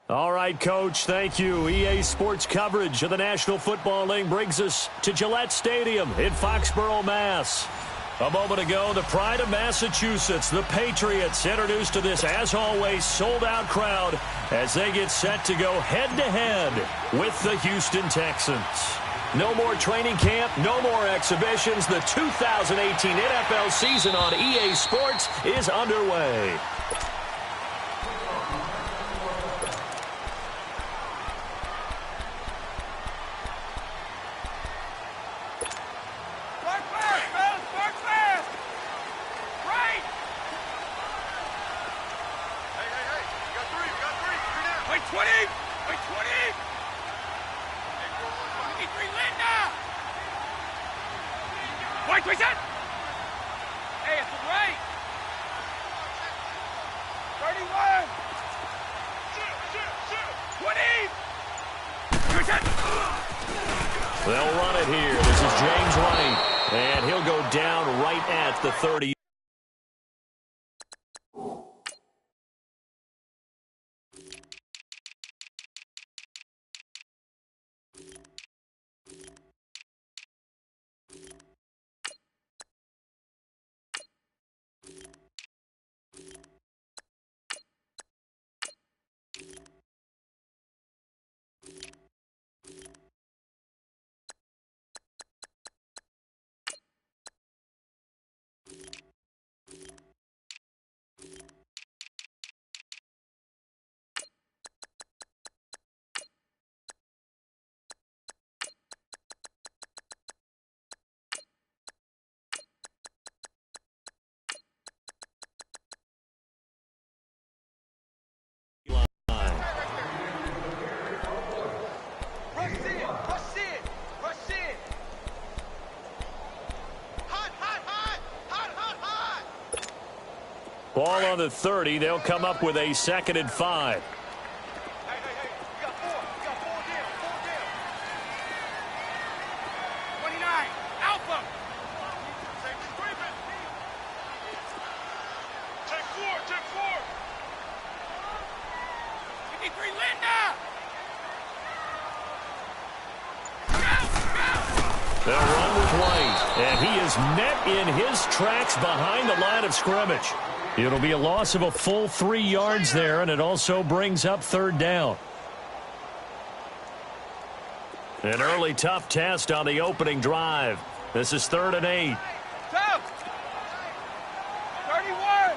All right, Coach, thank you. EA Sports coverage of the National Football League brings us to Gillette Stadium in Foxborough, Mass. A moment ago, the pride of Massachusetts, the Patriots, introduced to this, as always, sold-out crowd as they get set to go head-to-head with the Houston Texans. No more training camp, no more exhibitions. The 2018 NFL season on EA Sports is underway. They'll run it here. This is James White, and he'll go down right at the 30. Ball on the 30. They'll come up with a 2nd and 5. Hey, we got four. We got four down. 29, Alpha. Check four. 53, Linda. They'll run with White, and he is met in his tracks behind the line of scrimmage. It'll be a loss of a full 3 yards there, and it also brings up 3rd down. An early tough test on the opening drive. This is 3rd and 8. 31.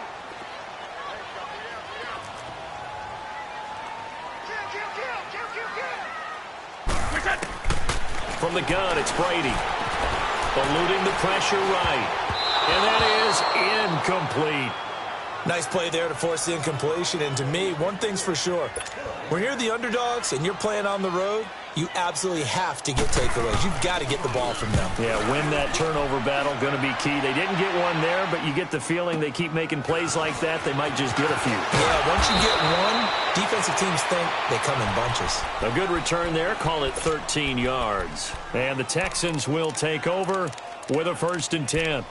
From the gun, it's Brady. Eluding the pressure right. And that is incomplete. Nice play there to force the incompletion. And to me, one thing's for sure. When you're the underdogs and you're playing on the road, you absolutely have to get takeaways. You've got to get the ball from them. Yeah, win that turnover battle, going to be key. They didn't get one there, but you get the feeling they keep making plays like that, they might just get a few. Yeah, once you get one, defensive teams think they come in bunches. A good return there, call it 13 yards. And the Texans will take over with a 1st and 10.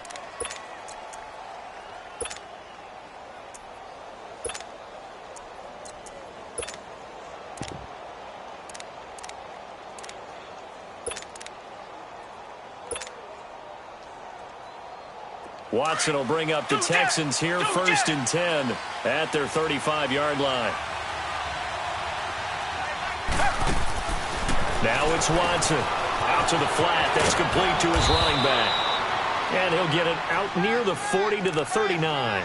Watson will bring up the Texans here, 1st and 10 at their 35-yard line. Now it's Watson. Out to the flat. That's complete to his running back. And he'll get it out near the 40 to the 39.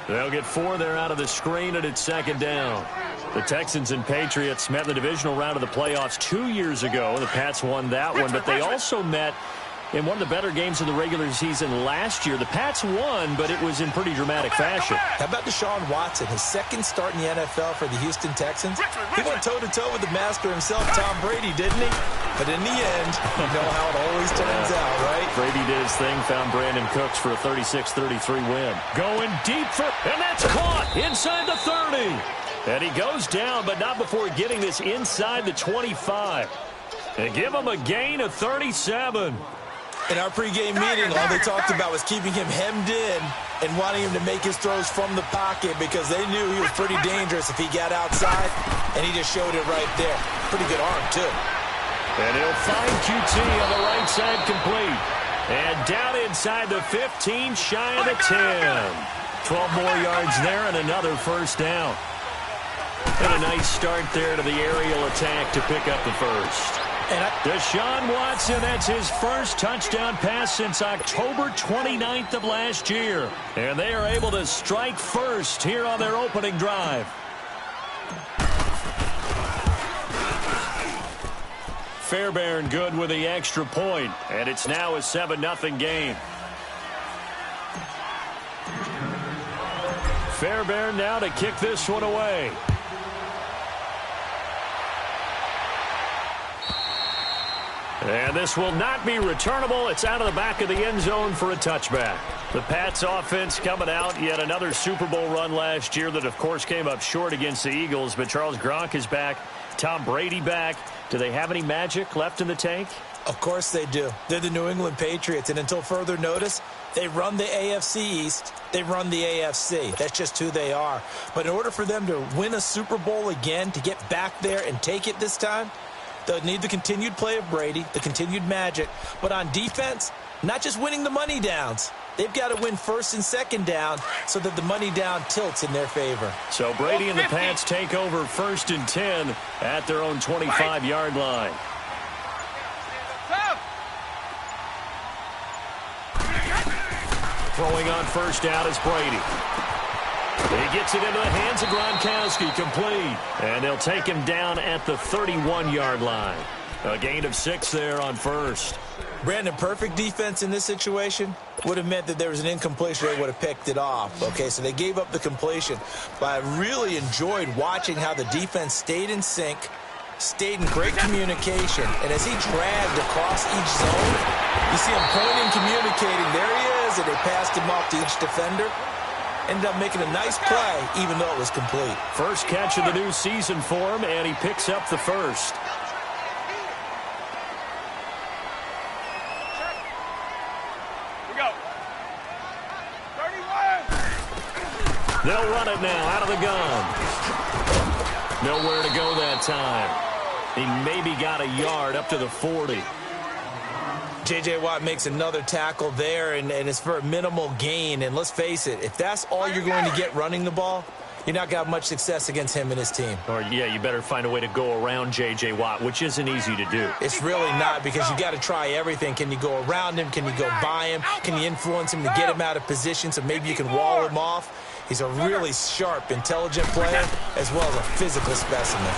They'll get 4 there out of the screen, and it's 2nd down. The Texans and Patriots met in the divisional round of the playoffs 2 years ago. The Pats won that one, but they also met in one of the better games of the regular season last year. The Pats won, but it was in pretty dramatic fashion. How about Deshaun Watson, his 2nd start in the NFL for the Houston Texans? He went toe-to-toe with the master himself, Tom Brady, didn't he? But in the end, you know how it always turns out, right? Brady did his thing, found Brandon Cooks for a 36-33 win. Going deep and that's caught inside the 30. And he goes down, but not before getting this inside the 25. And give him a gain of 37. In our pregame meeting, all they talked about was keeping him hemmed in and wanting him to make his throws from the pocket because they knew he was pretty dangerous if he got outside, and he just showed it right there. Pretty good arm, too. And he'll find QT on the right side complete. And down inside the 15, shy of the 10. 12 more yards there and another first down. And a nice start there to the aerial attack to pick up the first. Deshaun Watson, that's his first touchdown pass since October 29th of last year. And they are able to strike first here on their opening drive. Fairbairn good with the extra point, and it's now a 7-0 game. Fairbairn now to kick this one away. And this will not be returnable. It's out of the back of the end zone for a touchback. The Pats offense coming out. Yet another Super Bowl run last year that, of course, came up short against the Eagles. But Charles Gronk is back. Tom Brady back. Do they have any magic left in the tank? Of course they do. They're the New England Patriots. And until further notice, they run the AFC East. They run the AFC. That's just who they are. But in order for them to win a Super Bowl again, to get back there and take it this time, they'll need the continued play of Brady, the continued magic. But on defense, not just winning the money downs. They've got to win first and second down so that the money down tilts in their favor. So Brady and the Pats take over 1st and 10 at their own 25-yard line. Throwing on first down is Brady. He gets it into the hands of Gronkowski, complete. And they'll take him down at the 31-yard line. A gain of 6 there on first. Brandon, perfect defense in this situation would have meant that there was an incompletion. They would have picked it off. Okay, so they gave up the completion. But I really enjoyed watching how the defense stayed in sync, stayed in great communication. And as he dragged across each zone, you see him pointing, communicating. There he is, and they passed him off to each defender. Ended up making a nice play, even though it was complete. First catch of the new season for him, and he picks up the first. They'll run it now out of the gun. Nowhere to go that time. He maybe got a yard up to the 40. J.J. Watt makes another tackle there, and it's for a minimal gain. And let's face it, if that's all you're going to get running the ball, you're not going to have much success against him and his team. Or, yeah, you better find a way to go around J.J. Watt, which isn't easy to do. It's really not, because you got to try everything. Can you go around him? Can you go by him? Can you influence him to get him out of position so maybe you can wall him off? He's a really sharp, intelligent player, as well as a physical specimen.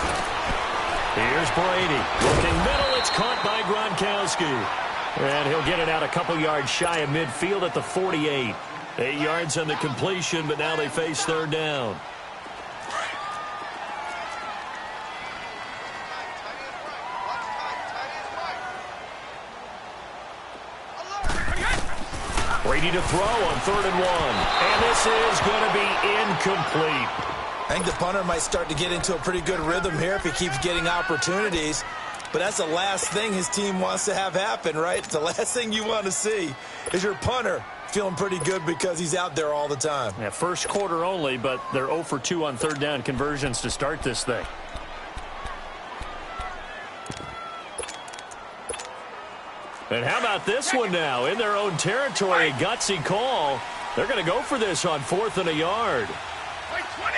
Here's Brady. Looking middle, it's caught by Gronkowski. And he'll get it out a couple yards shy of midfield at the 48. 8 yards on the completion, but now they face third down. Brady to throw on 3rd and 1. And this is going to be incomplete. I think the punter might start to get into a pretty good rhythm here if he keeps getting opportunities. But that's the last thing his team wants to have happen, right? It's the last thing you want to see is your punter feeling pretty good because he's out there all the time. Yeah, first quarter only, but they're 0 for 2 on third down conversions to start this thing. And how about this one now? In their own territory, a gutsy call. They're going to go for this on 4th and a yard. Wait, 20!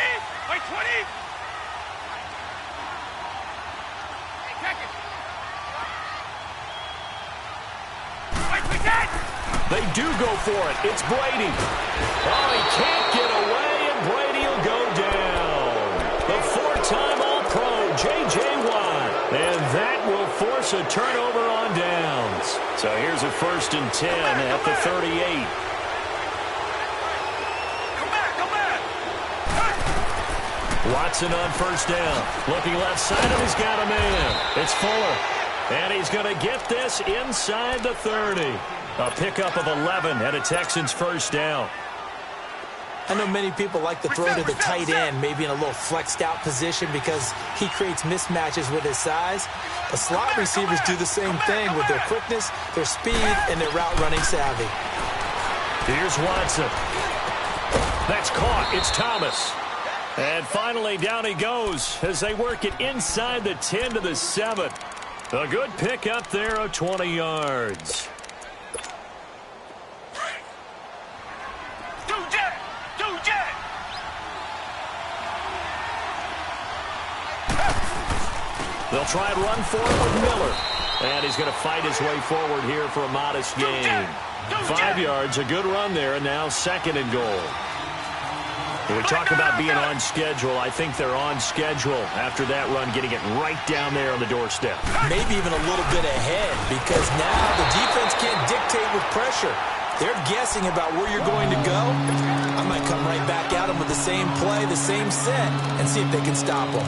Wait, 20! They do go for it. It's Brady. Oh, he can't get away, and Brady will go down. The 4-time All-Pro, J.J. Watt. And that will force a turnover on downs. So here's a 1st and 10 at the 38. Watson on first down. Looking left side of, he's got a man. It's Fuller. And he's going to get this inside the 30. A pickup of 11 and a Texans first down. I know many people like to throw to the tight end, maybe in a little flexed out position because he creates mismatches with his size. But slot receivers do the same thing with their quickness, their speed, and their route running savvy. Here's Watson. That's caught. It's Thomas. And finally, down he goes as they work it inside the 10 to the 7. A good pick up there of 20 yards. They'll try and run for it with Miller. And he's going to fight his way forward here for a modest gain. 5 yards, a good run there, and now 2nd and goal. When we talk about being on schedule, I think they're on schedule after that run, getting it right down there on the doorstep. Maybe even a little bit ahead, because now the defense can't dictate with pressure. They're guessing about where you're going to go. I might come right back at them with the same play, the same set, and see if they can stop them.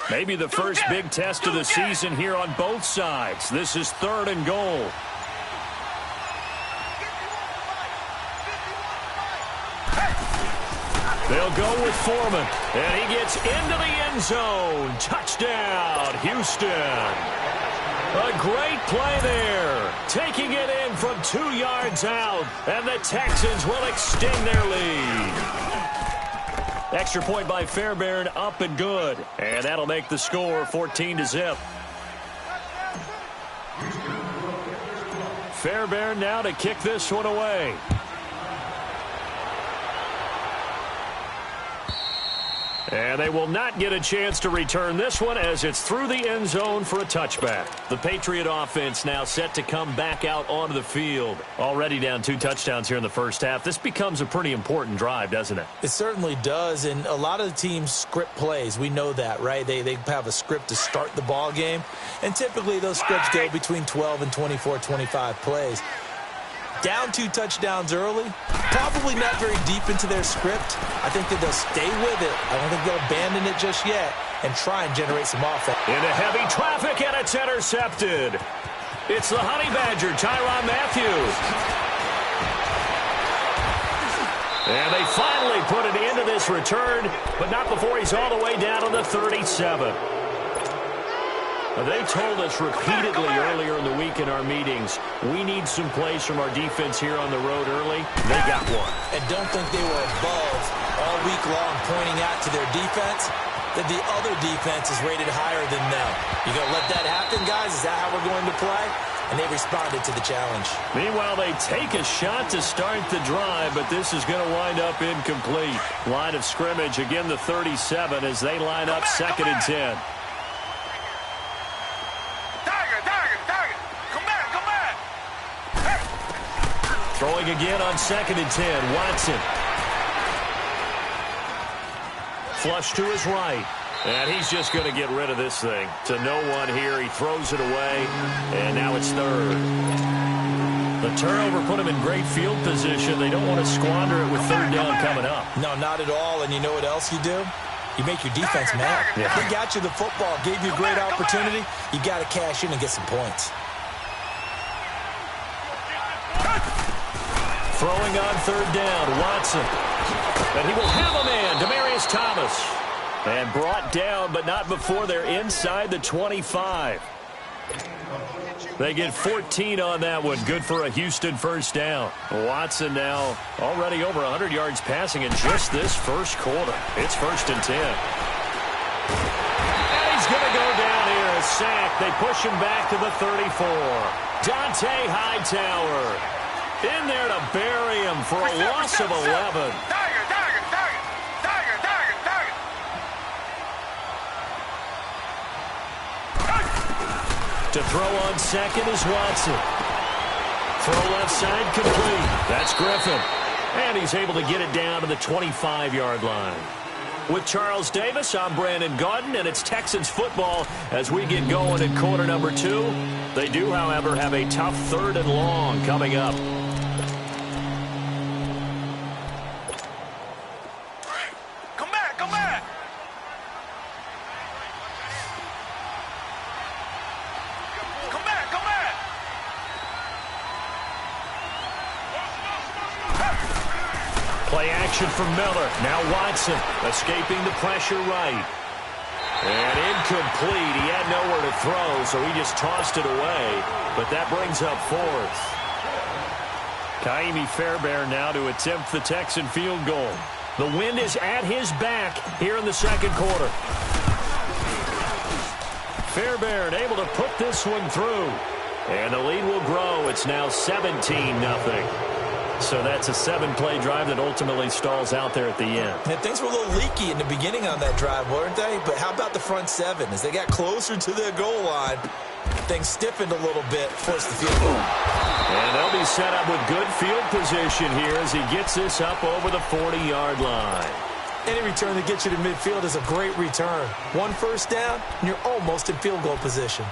Maybe the first big test of the season here on both sides. This is 3rd and goal. They'll go with Foreman, and he gets into the end zone. Touchdown, Houston. A great play there, taking it in from 2 yards out, and the Texans will extend their lead. Extra point by Fairbairn, up and good. And that'll make the score 14-0. Fairbairn now to kick this one away. And they will not get a chance to return this one as it's through the end zone for a touchback. The Patriot offense now set to come back out onto the field. Already down 2 touchdowns here in the first half. This becomes a pretty important drive, doesn't it? It certainly does, and a lot of the teams script plays. We know that, right? They have a script to start the ball game, and typically those scripts go between 12 and 24, 25 plays. Down 2 touchdowns early, probably not very deep into their script. I think that they'll stay with it. I don't think they'll abandon it just yet and try and generate some offense. Into heavy traffic, and it's intercepted. It's the Honey Badger, Tyrann Mathieu. And they finally put it into this return, but not before he's all the way down on the 37. They told us repeatedly earlier in the week in our meetings, we need some plays from our defense here on the road early. They got one. And don't think they were above all week long pointing out to their defense that the other defense is rated higher than them. You going to let that happen, guys? Is that how we're going to play? And they responded to the challenge. Meanwhile, they take a shot to start the drive, but this is going to wind up incomplete. Line of scrimmage, again the 37 as they line up 2nd and 10. Throwing again on 2nd and 10. Watson. Flush to his right. And he's just going to get rid of this thing. To no one here. He throws it away. And now it's 3rd. The turnover put him in great field position. They don't want to squander it with 3rd down coming up. No, not at all. And you know what else you do? You make your defense mad. Yeah. They got you the football, gave you a great opportunity. You got to cash in and get some points. Throwing on 3rd down, Watson. And he will have a man, Demaryius Thomas. And brought down, but not before they're inside the 25. They get 14 on that one. Good for a Houston first down. Watson now already over 100 yards passing in just this first quarter. It's 1st and 10. And he's going to go down here. A sack. They push him back to the 34. Dante Hightower in there to bury him for a loss of 11. To throw on 2nd is Watson. Throw left side complete. That's Griffin. And he's able to get it down to the 25-yard line. With Charles Davis, I'm Brandon Gaudin, and it's Texans football as we get going in quarter number 2. They do, however, have a tough 3rd and long coming up. Come back, come back. Come back, come back. Play action from Miller. Now Watson escaping the pressure right. And incomplete. He had nowhere to throw, so he just tossed it away. But that brings up 4th. Ka'imi Fairbairn now to attempt the Texan field goal. The wind is at his back here in the second quarter. Fairbairn able to put this one through. And the lead will grow. It's now 17-0. So that's a 7-play drive that ultimately stalls out there at the end. And things were a little leaky in the beginning on that drive, weren't they? But how about the front 7? As they got closer to their goal line, things stiffened a little bit, forced the field goal. And they'll be set up with good field position here as he gets this up over the 40-yard line. Any return that gets you to midfield is a great return. 1 first down, and you're almost in field goal position.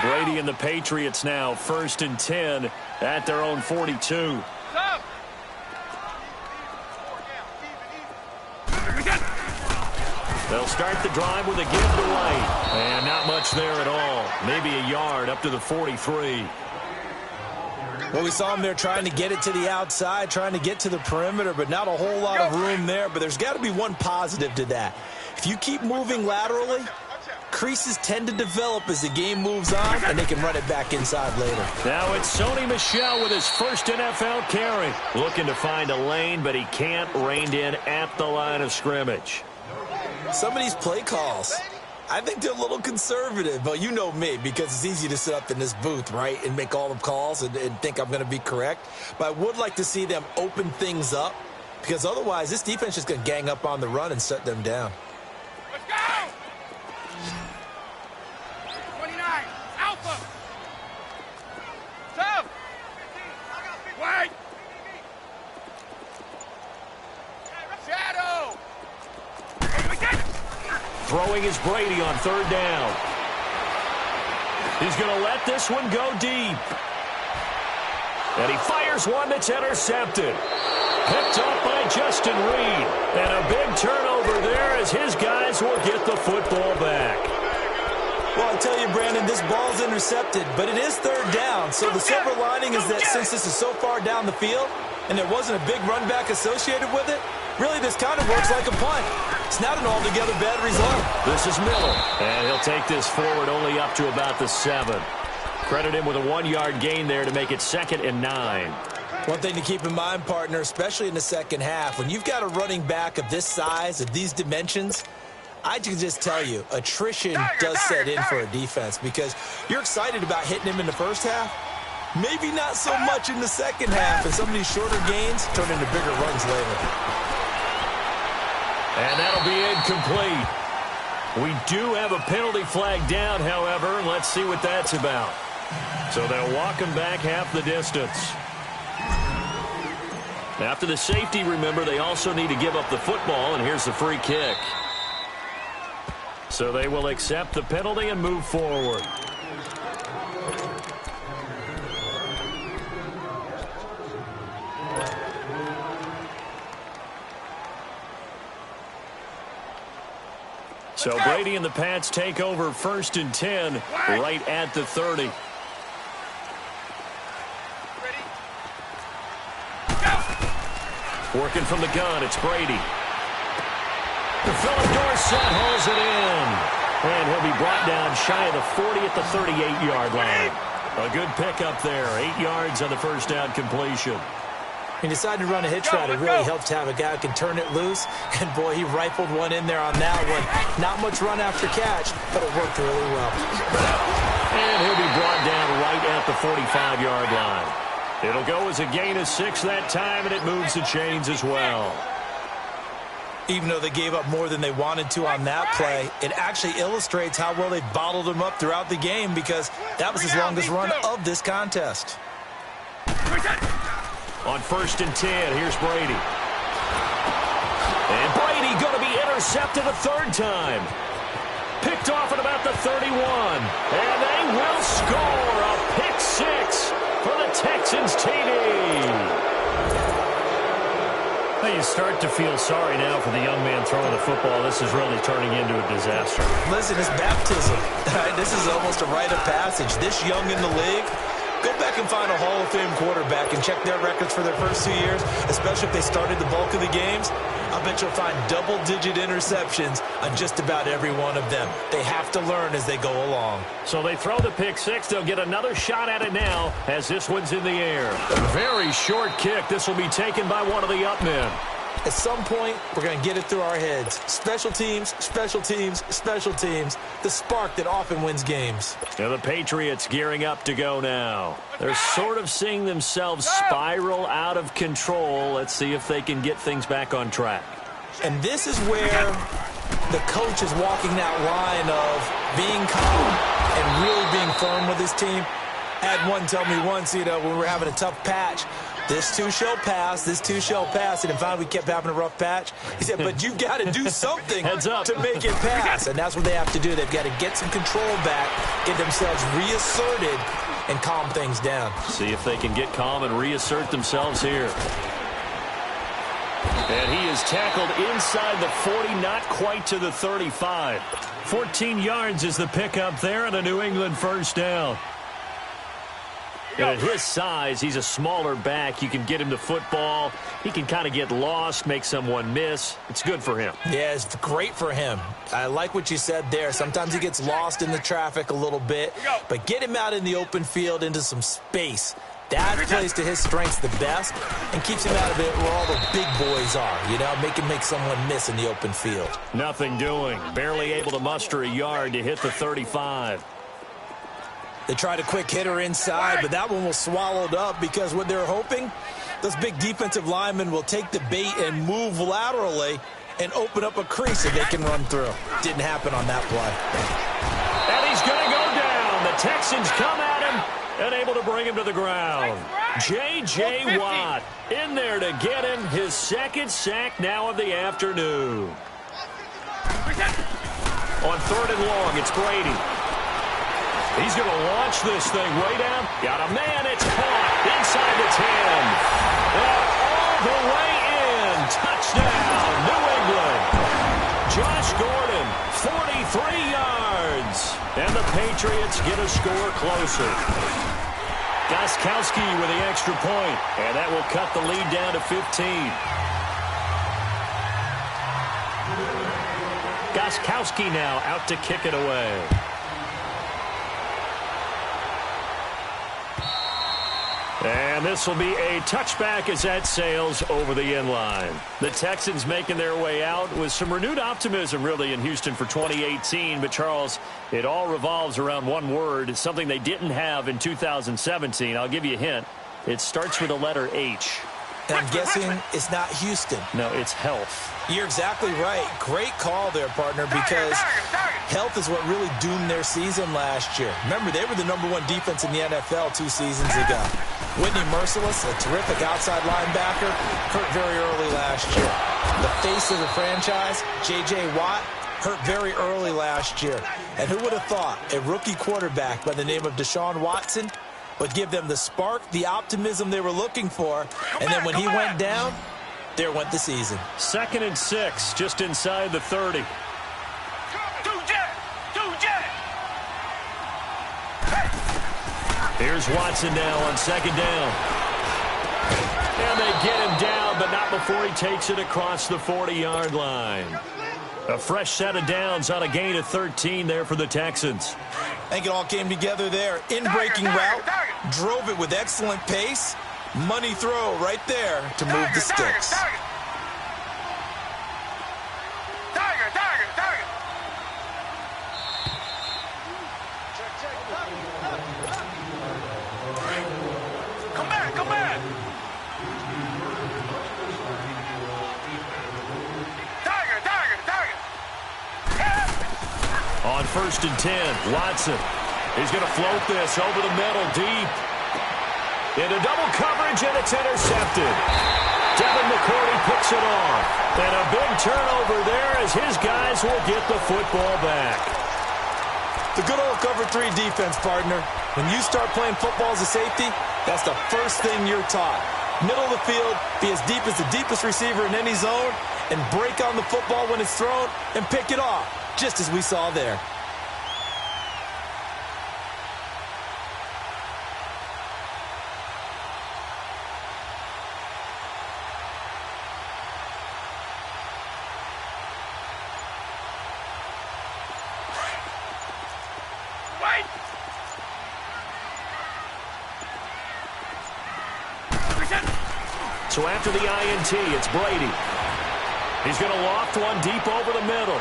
Brady and the Patriots now 1st and 10 at their own 42. They'll start the drive with a give to White. And not much there at all. Maybe a yard up to the 43. Well, we saw him there trying to get it to the outside, trying to get to the perimeter, but not a whole lot of room there. But there's got to be one positive to that. If you keep moving laterally, creases tend to develop as the game moves on, and they can run it back inside later. Now it's Sony Michel with his first NFL carry. Looking to find a lane, but he can't. Reined in at the line of scrimmage. Some of these play calls, I think they're a little conservative, but you know me, because it's easy to sit up in this booth, right, and make all the calls and think I'm going to be correct. But I would like to see them open things up, because otherwise this defense is going to gang up on the run and shut them down. Let's go! 29, Alpha! Tough! Wait! Shadow! Throwing is Brady on 3rd down. He's going to let this one go deep. And he fires one that's intercepted. Picked up by Justin Reed. And a big turnover there as his guys will get the football back. Well, I tell you, Brandon, this ball's intercepted, but it is 3rd down. So the silver lining is that since this is so far down the field and there wasn't a big run back associated with it, really this kind of works like a punt. It's not an altogether bad result. This is Miller, and he'll take this forward only up to about the 7. Credit him with a 1-yard gain there to make it 2nd and 9. One thing to keep in mind, partner, especially in the second half, when you've got a running back of this size, of these dimensions, I can just tell you, attrition does set in for a defense because you're excited about hitting him in the first half. Maybe not so much in the second half, and some of these shorter gains turn into bigger runs later. And that'll be incomplete. We do have a penalty flag down, however. Let's see what that's about. So they'll walk him back half the distance. After the safety, remember, they also need to give up the football, and here's the free kick. So they will accept the penalty and move forward. So Brady and the Pats take over 1st and 10 right at the 30. Working from the gun, it's Brady. Philip Dorsett hauls it in. And he'll be brought down shy of the 40 at the 38-yard line. A good pickup there. 8 yards on the first down completion. He decided to run a hitch route. It really helps to have a guy who can turn it loose. And, boy, he rifled one in there on that one. Not much run after catch, but it worked really well. And he'll be brought down right at the 45-yard line. It'll go as a gain of 6 that time, and it moves the chains as well. Even though they gave up more than they wanted to on that play, it actually illustrates how well they bottled him up throughout the game because that was his longest run of this contest. On 1st and 10, here's Brady. And Brady going to be intercepted a third time. Picked off at about the 31. And they will score a pick six for the Texans TD. You start to feel sorry now for the young man throwing the football. This is really turning into a disaster. Listen, it's baptism. This is almost a rite of passage. This young in the league, go back and find a Hall of Fame quarterback and check their records for their first 2 years, especially if they started the bulk of the games. I bet you'll find double-digit interceptions on just about every one of them. They have to learn as they go along. So they throw the pick six. They'll get another shot at it now as this one's in the air. A very short kick. This will be taken by one of the up men. At some point, we're going to get it through our heads. Special teams, special teams, special teams. The spark that often wins games. Now the Patriots gearing up to go now. They're sort of seeing themselves spiral out of control. Let's see if they can get things back on track. And this is where the coach is walking that line of being calm and really being firm with his team. I had one tell me once, when we were having a tough patch, this too shall pass, this too shall pass. And finally, we kept having a rough patch. He said, but you've got to do something to make it pass. And that's what they have to do. They've got to get some control back, get themselves reasserted, and calm things down. See if they can get calm and reassert themselves here. And he is tackled inside the 40, not quite to the 35. 14 yards is the pickup there, and a New England first down. At his size, he's a smaller back. You can get him the football. He can kind of get lost, make someone miss. It's good for him. Yeah, it's great for him. I like what you said there. Sometimes he gets lost in the traffic a little bit, but get him out in the open field into some space. That plays to his strengths the best and keeps him out of it where all the big boys are, make him make someone miss in the open field. Nothing doing. Barely able to muster a yard to hit the 35. They tried a quick hitter inside, but that one was swallowed up because what they're hoping, those big defensive linemen will take the bait and move laterally and open up a crease that they can run through. Didn't happen on that play. And he's going to go down. The Texans come at him and able to bring him to the ground. J.J. Watt in there to get him his second sack now of the afternoon. On 3rd and long, it's Brady. He's going to launch this thing way down. Got a man. It's caught inside the 10. And all the way in. Touchdown, New England. Josh Gordon, 43 yards. And the Patriots get a score closer. Gostkowski with the extra point. And that will cut the lead down to 15. Gostkowski now out to kick it away. And this will be a touchback as that sails over the end line. The Texans making their way out with some renewed optimism, really, in Houston for 2018. But, Charles, it all revolves around one word. It's something they didn't have in 2017. I'll give you a hint. It starts with the letter H. And I'm guessing it's not Houston. No, it's health. You're exactly right. Great call there, partner, because health is what really doomed their season last year. Remember, they were the #1 defense in the NFL 2 seasons ago. Whitney Merciless, a terrific outside linebacker, hurt very early last year. The face of the franchise, J.J. Watt, hurt very early last year. And who would have thought a rookie quarterback by the name of Deshaun Watson would give them the spark, the optimism they were looking for, and then when he went down, there went the season. 2nd and 6, just inside the 30. Here's Watson now on 2nd down. And they get him down, but not before he takes it across the 40-yard line. A fresh set of downs on a gain of 13 there for the Texans. I think it all came together there. In-breaking route, drove it with excellent pace. Money throw right there to move the sticks. On 1st and 10, Watson. He's going to float this over the middle deep. Into double coverage, and it's intercepted. Devin McCourty picks it off. And a big turnover there as his guys will get the football back. The good old cover 3 defense, partner. When you start playing football as a safety, that's the first thing you're taught. Middle of the field, be as deep as the deepest receiver in any zone, and break on the football when it's thrown and pick it off, just as we saw there. So after the INT, it's Brady. He's going to loft one deep over the middle.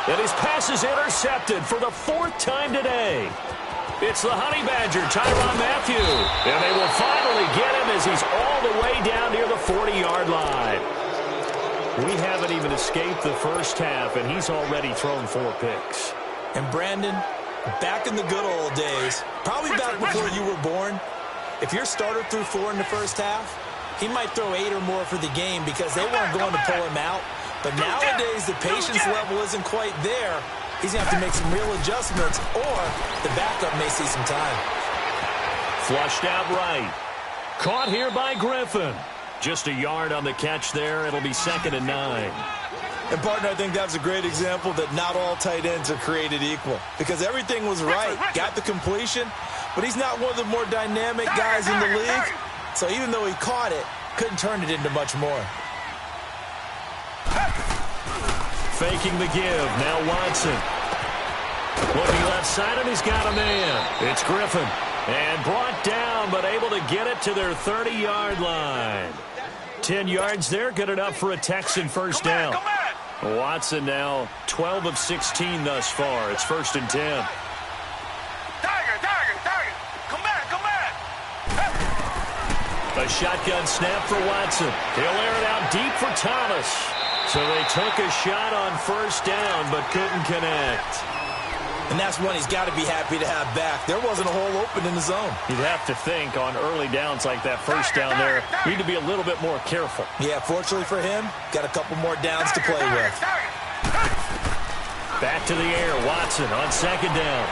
And his pass is intercepted for the 4th time today. It's the Honey Badger, Tyrann Mathieu. And they will finally get him as he's all the way down near the 40-yard line. We haven't even escaped the first half, and he's already thrown 4 picks. And Brandon, back in the good old days, probably back before you were born, if your starter threw 4 in the first half, he might throw 8 or more for the game because they weren't going to pull him out. But nowadays, the patience level isn't quite there. He's going to have to make some real adjustments, or the backup may see some time. Flushed out right. Caught here by Griffin. Just a yard on the catch there. It'll be 2nd and 9. And, partner, I think that's a great example that not all tight ends are created equal. Because everything was right. Got the completion, but he's not one of the more dynamic guys in the league. So even though he caught it, couldn't turn it into much more. Faking the give. Now Watson. Looking left side, and he's got a man. It's Griffin. And brought down, but able to get it to their 30-yard line. 10 yards there, good enough for a Texan first down. Watson now 12 of 16 thus far. It's 1st and 10. A shotgun snap for Watson. He'll air it out deep for Thomas. So they took a shot on first down, but couldn't connect. And that's one he's got to be happy to have back. There wasn't a hole open in the zone. You'd have to think on early downs like that first down there, need to be a little bit more careful. Yeah, fortunately for him, got a couple more downs to play with. Back to the air, Watson on 2nd down.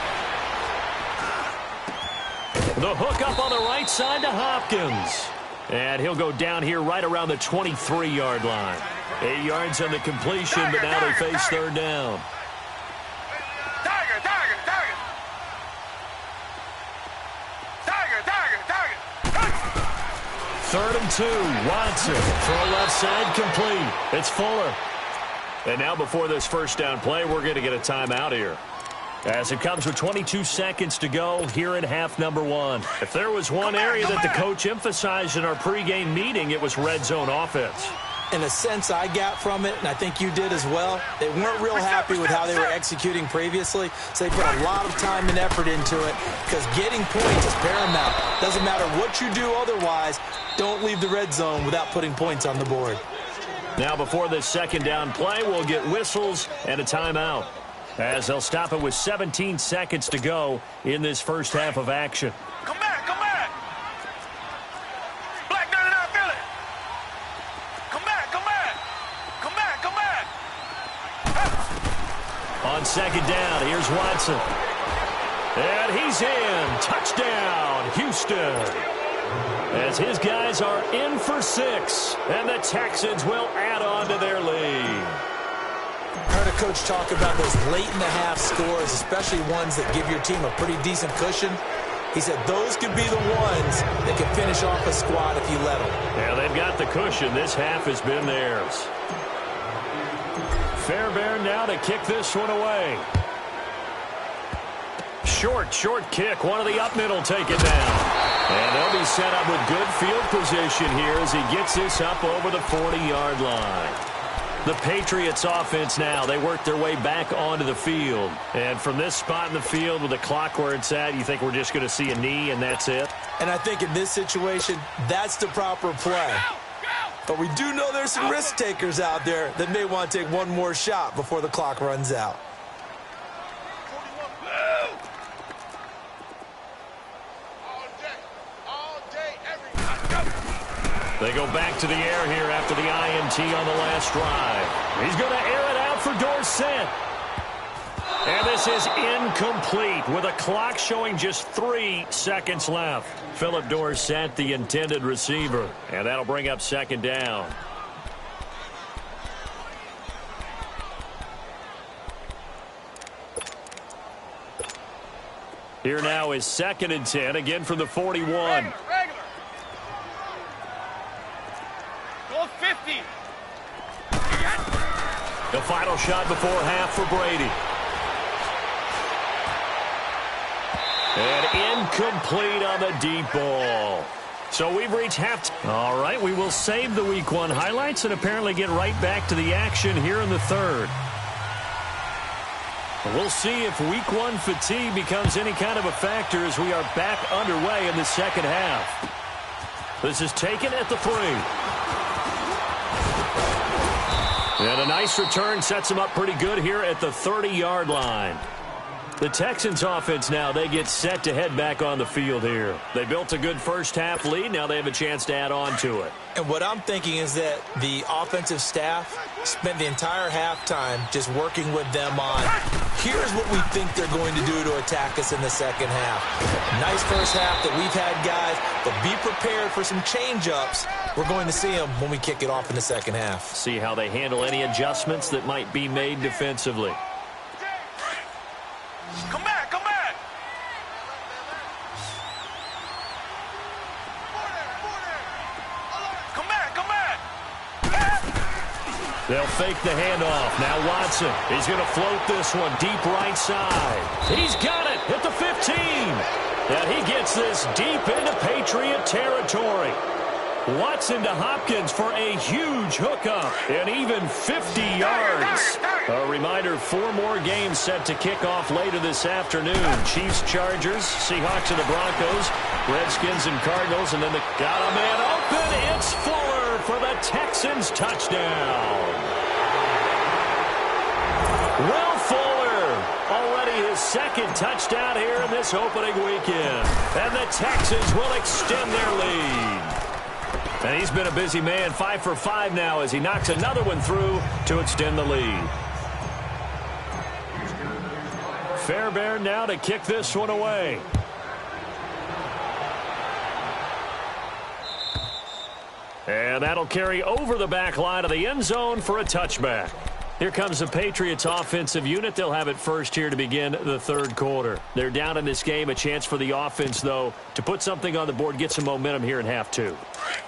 The hook up on the right side to Hopkins. And he'll go down here right around the 23-yard line. 8 yards on the completion, but now they face 3rd down. 3rd and 2. Watson. Throw left side complete. It's Fuller. And now before this first down play, we're going to get a timeout here. As it comes with 22 seconds to go here in half number 1. If there was one area that the coach emphasized in our pregame meeting, it was red zone offense. In a sense, I got from it, and I think you did as well, they weren't real happy with how they were executing previously, so they put a lot of time and effort into it because getting points is paramount. Doesn't matter what you do otherwise, don't leave the red zone without putting points on the board. Now before this 2nd down play, we'll get whistles and a timeout as they'll stop it with 17 seconds to go in this first half of action. Come back, come back. Black 99 Philly. Come back, come back. Come back, come back. On 2nd down, here's Watson. And he's in. Touchdown, Houston. As his guys are in for 6, and the Texans will add on to their lead. Heard a coach talk about those late-in-the-half scores, especially ones that give your team a pretty decent cushion. He said those could be the ones that can finish off a squad if you let them. Yeah, they've got the cushion. This half has been theirs. Fairbairn now to kick this one away. Short kick. One of the up middle take it down. And they'll be set up with good field position here as he gets this up over the 40-yard line. The Patriots offense now, they work their way back onto the field. And from this spot in the field with the clock where it's at, you think we're just going to see a knee and that's it? And I think in this situation, that's the proper play. But we do know there's some risk takers out there that may want to take one more shot before the clock runs out. They go back to the air here after the INT on the last drive. He's going to air it out for Dorsett. And this is incomplete with a clock showing just 3 seconds left. Philip Dorsett, the intended receiver. And that'll bring up second down. Here now is 2nd and 10, again from the 41. Regular. Go 50. The final shot before half for Brady. And incomplete on the deep ball. So we've reached halftime. All right, we will save the Week 1 highlights and apparently get right back to the action here in the third. We'll see if Week 1 fatigue becomes any kind of a factor as we are back underway in the second half. This is taken at the 3. And a nice return sets him up pretty good here at the 30-yard line. The Texans offense now, they get set to head back on the field here. They built a good first half lead. Now they have a chance to add on to it. And what I'm thinking is that the offensive staff spent the entire halftime just working with them on, here's what we think they're going to do to attack us in the second half. Nice first half that we've had, guys, but be prepared for some change-ups. We're going to see them when we kick it off in the second half. See how they handle any adjustments that might be made defensively. Come back, come back. Come back, come back. They'll fake the handoff. Now Watson. He's going to float this one deep right side. He's got it at the 15. And he gets this deep into Patriot territory. Watson to Hopkins for a huge hookup and even 50 yards. A reminder, 4 more games set to kick off later this afternoon. Chiefs, Chargers, Seahawks and the Broncos, Redskins and Cardinals, and then they got a man open. It's Fuller for the Texans touchdown. Will Fuller, already his 2nd touchdown here in this opening weekend. And the Texans will extend their lead. And he's been a busy man, 5 for 5 now as he knocks another one through to extend the lead. Fairbairn now to kick this one away. And that'll carry over the back line of the end zone for a touchback. Here comes the Patriots offensive unit. They'll have it first here to begin the third quarter. They're down in this game. A chance for the offense, though, to put something on the board, get some momentum here in half 2.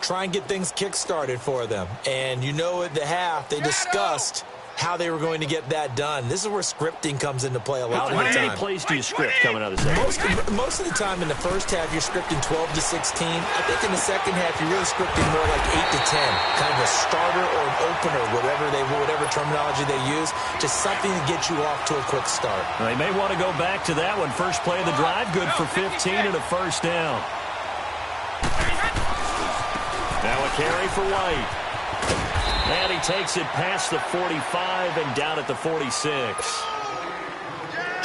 Try and get things kick-started for them. And you know at the half, they discussed how they were going to get that done. This is where scripting comes into play a lot of the time. How many plays do you script coming out of the second? Most of the time in the first half, you're scripting 12 to 16. I think in the second half, you're really scripting more like 8 to 10. Kind of a starter or an opener, whatever terminology they use. Just something to get you off to a quick start. They may want to go back to that one. First play of the drive, good for 15 and a first down. Now a carry for White. And he takes it past the 45 and down at the 46.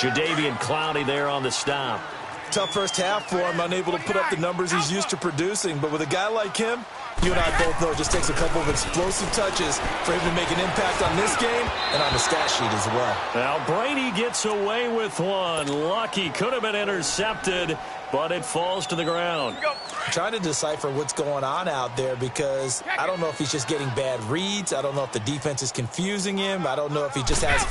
Jadeveon Clowney there on the stop. Tough first half for him, unable to put up the numbers he's used to producing. But with a guy like him, you and I both know it just takes a couple of explosive touches for him to make an impact on this game and on the stat sheet as well. Now Brady gets away with one. Lucky, could have been intercepted, but it falls to the ground. I'm trying to decipher what's going on out there because I don't know if he's just getting bad reads. I don't know if the defense is confusing him. I don't know if he just has,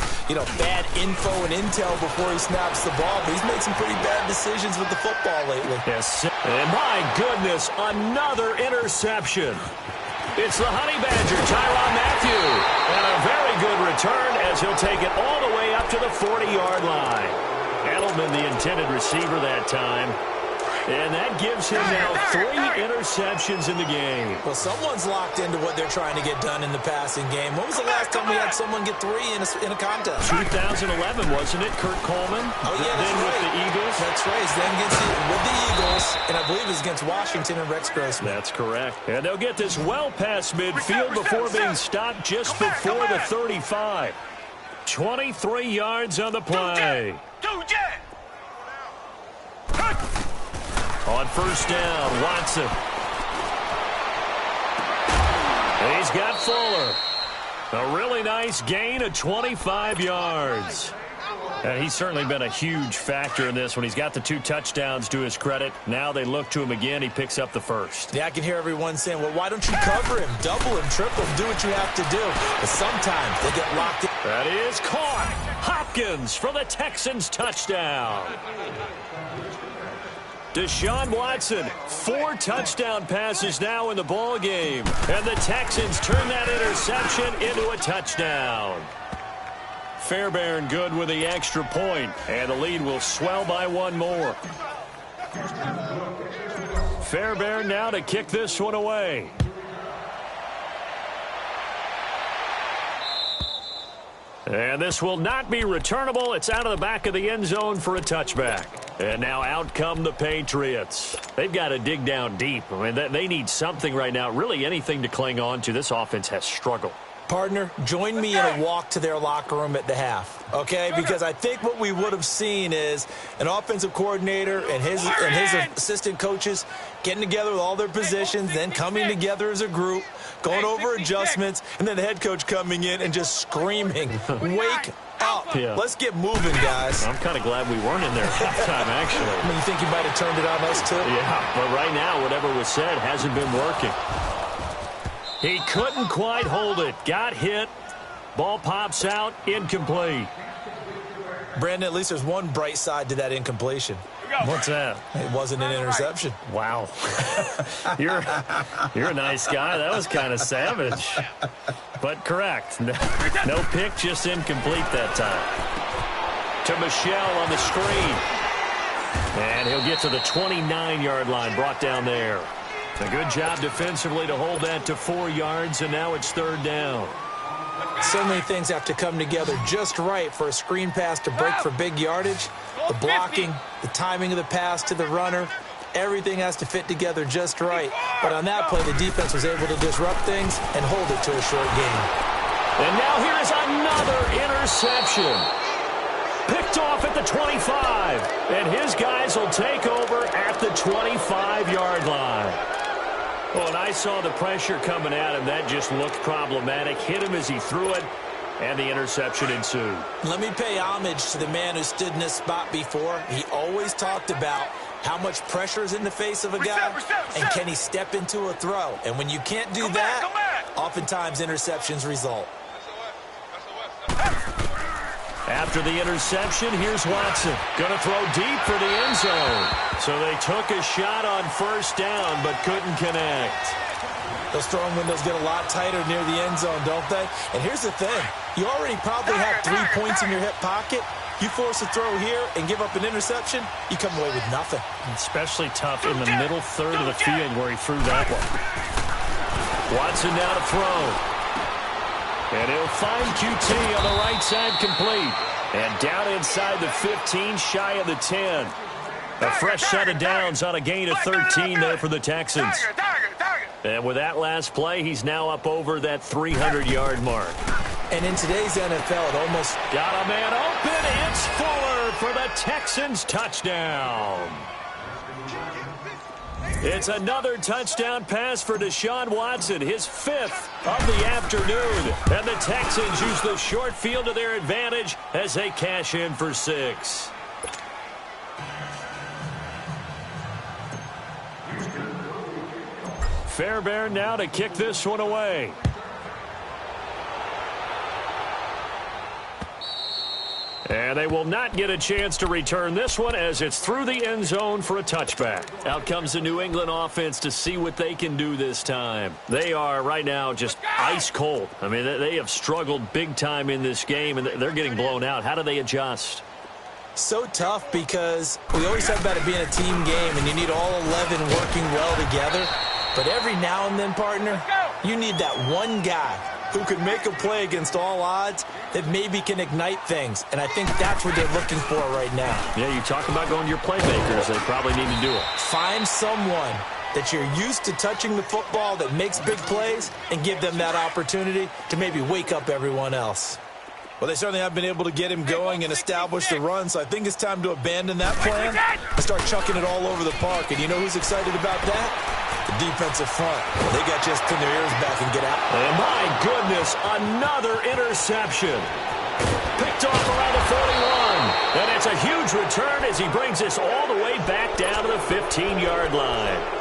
bad info and intel before he snaps the ball. But he's made some pretty bad decisions with the football lately. Yes, and my goodness, another interception. It's the Honey Badger, Tyrann Mathieu. And a very good return as he'll take it all the way up to the 40-yard line. Edelman, the intended receiver that time. And that gives him now 3 interceptions in the game. Well, someone's locked into what they're trying to get done in the passing game. When was the last time we had someone get 3 in a contest? 2011, wasn't it? Kurt Coleman? Oh, yeah, Then with the Eagles? That's right. Then with the Eagles, and I believe it was against Washington and Rex Grossman. That's correct. And they'll get this well past midfield before being stopped just before the 35. 23 yards on the play. On first down, Watson. He's got Fuller. A really nice gain of 25 yards. He's certainly been a huge factor in this when he's got the 2 touchdowns to his credit. Now they look to him again. He picks up the first. Yeah, I can hear everyone saying, well, why don't you cover him, double him, triple him, do what you have to do. But sometimes they get locked in. That is caught. Hopkins for the Texans touchdown. Deshaun Watson, 4 touchdown passes now in the ball game. And the Texans turn that interception into a touchdown. Fairbairn good with the extra point, and the lead will swell by 1 more. Fairbairn now to kick this one away. And this will not be returnable. It's out of the back of the end zone for a touchback. And now out come the Patriots. They've got to dig down deep. I mean, they need something right now, really anything to cling on to. This offense has struggled. Partner, join me in a walk to their locker room at the half, okay? Because I think what we would have seen is an offensive coordinator and his assistant coaches getting together with all their positions, then coming together as a group, going over adjustments, and then the head coach coming in and just screaming, wake up. Yeah. Let's get moving, guys. I'm kind of glad we weren't in there at halftime, actually. I mean, you think you might have turned it on us, too? Yeah, but right now, whatever was said hasn't been working. He couldn't quite hold it. Got hit. Ball pops out. Incomplete. Brandon, at least there's one bright side to that incompletion. What's that? It wasn't an interception. Wow. You're a nice guy. That was kind of savage. But correct. No pick, just incomplete that time. To Michelle on the screen. And he'll get to the 29-yard line, brought down there. A good job defensively to hold that to 4 yards, and now it's 3rd down. So many things have to come together just right for a screen pass to break for big yardage. The blocking, the timing of the pass to the runner, everything has to fit together just right. But on that play, the defense was able to disrupt things and hold it to a short gain. And now here is another interception. Picked off at the 25. And his guys will take over at the 25-yard line. Well, and I saw the pressure coming at him. That just looked problematic. Hit him as he threw it, and the interception ensued. Let me pay homage to the man who stood in this spot before. He always talked about how much pressure is in the face of a guy, and can he step into a throw. And when you can't do that, oftentimes interceptions result. After the interception, here's Watson. Going to throw deep for the end zone. So they took a shot on 1st down, but couldn't connect. Those throwing windows get a lot tighter near the end zone, don't they? And here's the thing. You already probably have 3 points in your hip pocket. You force a throw here and give up an interception, you come away with nothing. Especially tough in the middle third of the field where he threw that one. Watson now to throw. And he'll find QT on the right side complete. And down inside the 15, shy of the 10. A fresh set of downs on a gain of 13 there for the Texans. And with that last play, he's now up over that 300-yard mark. And in today's NFL, it almost got a man open. It's Fuller for the Texans touchdown. It's another touchdown pass for Deshaun Watson, his 5th of the afternoon. And the Texans use the short field to their advantage as they cash in for 6. Fairbairn now to kick this one away. And they will not get a chance to return this one as it's through the end zone for a touchback. Out comes the New England offense to see what they can do this time. They are right now just ice cold. I mean, they have struggled big time in this game, and they're getting blown out. How do they adjust? So tough because we always talk about it being a team game, and you need all 11 working well together. But every now and then, partner, you need that one guy who could make a play against all odds that maybe can ignite things. And I think that's what they're looking for right now. Yeah, you talk about going to your playmakers. They probably need to do it. Find someone that you're used to touching the football that makes big plays and give them that opportunity to maybe wake up everyone else. Well, they certainly have been able to get him going and establish the run, so I think it's time to abandon that plan and start chucking it all over the park. And you know who's excited about that? The defensive front. They got just pin their ears back and get out. And my goodness, another interception. Picked off around the 41. And it's a huge return as he brings us all the way back down to the 15-yard line.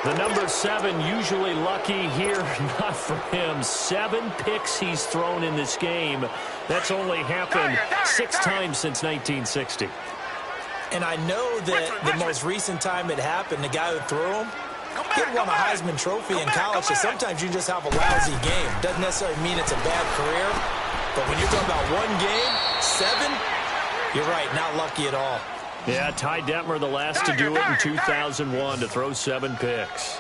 The number 7 usually lucky here, not for him. 7 picks he's thrown in this game. That's only happened 6 times since 1960. And I know that the most recent time it happened, the guy who threw him, he won a Heisman Trophy in college, so sometimes you just have a lousy game. Doesn't necessarily mean it's a bad career, but when you're talking about one game, 7, you're right, not lucky at all. Yeah, Ty Detmer the last to do it in 2001 to throw 7 picks.